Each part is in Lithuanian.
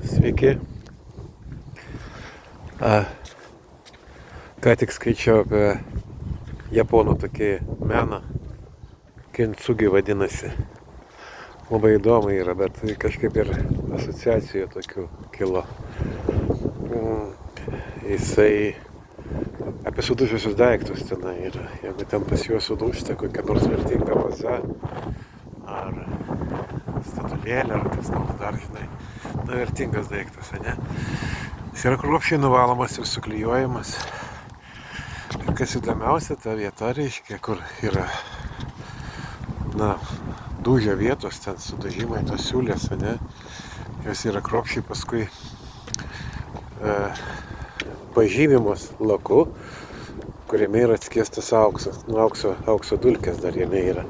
Sveiki. Ką tik skaičiau apie japonų tokį meną, kintsugi vadinasi. Labai įdomu yra, bet kažkaip ir asociacijų tokių kilo. Jisai apie sudužusius daiktus tenai yra. Jeigu ten pas juos sudūžta kokia nors vertinga vaza ar statulėlė ar kas nors dar, žinai, vertingas daiktas, ne? Jis yra kruopščiai nuvalomas ir suklijuojamas. Ir kas įdomiausia, ta vieta, reiškia, kur yra, dūžio vietos, ten sudažymai tos siūlės, ne? Jos yra kruopščiai paskui pažymimos laku, kuriame yra atskiestas auksas, aukso dulkės dar jame yra.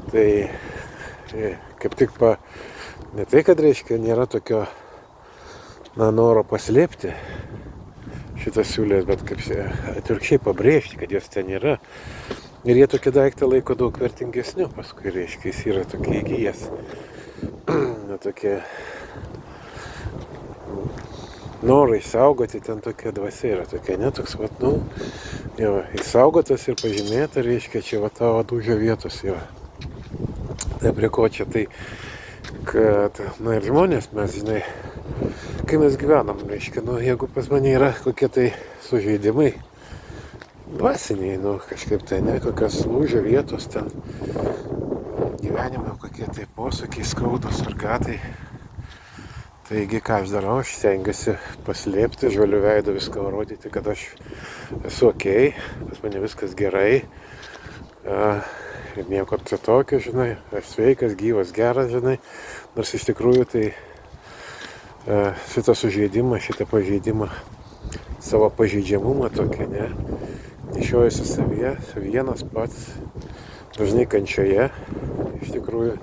Tai kaip tik ne tai, kad reiškia, nėra tokio noro paslėpti šitas siūlės, bet kaip atvirkščiai pabrėžti, kad jos ten yra. Ir jie tokį daiktą laiko daug vertingesniu, paskui reiškia, jis yra tokia įgyjęs. Tokie norai saugoti, ten tokia dvasia yra tokia, toks, įsaugotas ir pažymėta, reiškia, čia tavo dūžio vietos yra. Tai prie ko čia, tai, kad, ir žmonės mes, žinai, kai mes gyvenam, reiškia, jeigu pas mane yra kokie tai sužeidimai, dvasiniai, kažkaip tai, kokios lūžio vietos ten, gyvenime kokie tai posūkiai skaudos ar ką tai. Taigi, ką aš darau, aš stengiuosi paslėpti, žaliu veidu viską rodyti, kad aš esu okei, pas mane viskas gerai, ir nieko čia tokio, žinai, aš sveikas, gyvas, geras, žinai, nors iš tikrųjų tai šitą sužeidimą, šitą pažeidimą, savo pažeidžiamumą tokį, nešiojuosi savyje, vienas pats, dažnai kančioje, iš tikrųjų.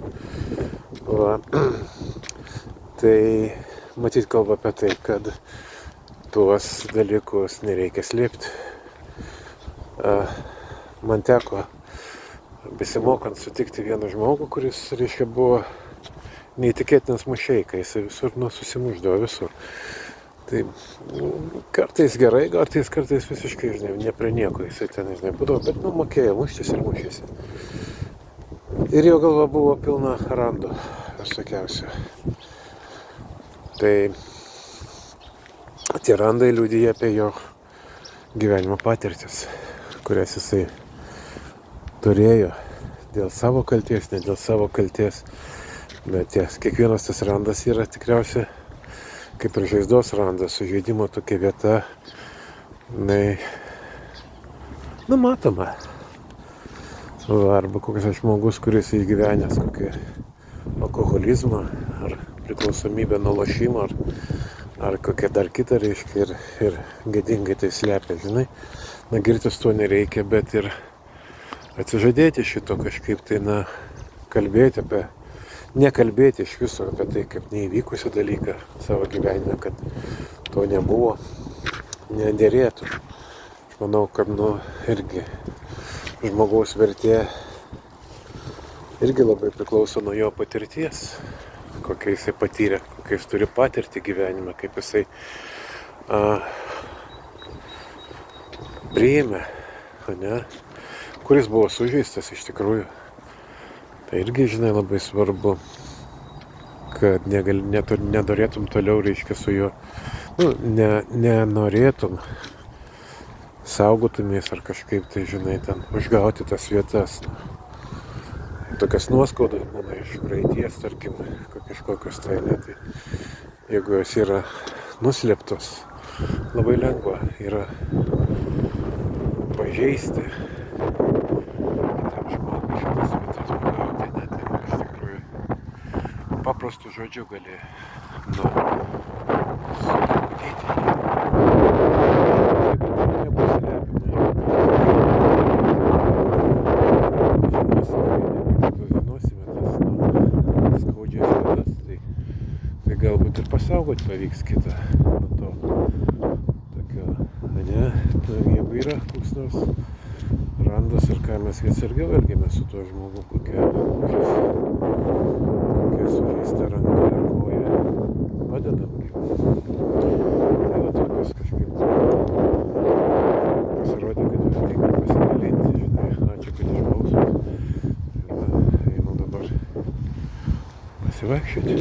Tai matyt kalba apie tai, kad tuos dalykus nereikia slėpti. Man teko besimokant sutikti vieną žmogų, kuris, reiškia, buvo neįtikėtinas mušeika, jis visur susimuždavo visur. Tai kartais gerai, kartais visiškai, žinai, ne prie nieko jisai ten, žinai, būdavo, bet mokėjo muštis ir mušėsi. Ir jo galva buvo pilna randų, visokiausių. Tai tie randai liudija apie jo gyvenimo patirtis, kurias jisai turėjo dėl savo kalties, ne dėl savo kalties. Bet kiekvienas tas randas yra tikriausiai kaip ir žaizdos randas, sužeidimo tokia vieta, matoma. Arba kokias žmogus, kuris išgyvenęs kokį alkoholizmą ar priklausomybę nuo lošimo ar kokią dar kitą, reiškia, ir gėdingai tai slepia, žinai. Girtis to nereikia, bet ir atsižadėti šito kažkaip tai, kalbėti nekalbėti iš viso apie tai, kaip neįvykusi dalyką savo gyvenime, kad to nebuvo, nedėrėtų. Aš manau, kad, irgi žmogaus vertė irgi labai priklauso nuo jo patirties, kokią jisai patyrė, kokią jis turi patirtį gyvenime, kaip jisai priėmė, kuris buvo sužeistas iš tikrųjų. Tai irgi, žinai, labai svarbu, kad nenorėtum toliau, reiškia, su juo, nenorėtum saugotumės ar kažkaip tai, žinai, ten užgauti tas vietas. Tokias nuoskaudas būna iš praeities, tarkim, kažkokios tai, tai jeigu jos yra nuslėptos, labai lengva yra pažeisti kitam žmogui šitas vietas pagauti, tai iš tikrųjų paprastų žodžių gali suglaudyti jį. Galbūt ir pasaugoti pavyks kitą nuo to tokio, jeigu yra koks nors randas ir ką mes atsargiau elgiamės su tuo žmogu, kokia sužeista ranka ar koja, padedam pasivaikščioti.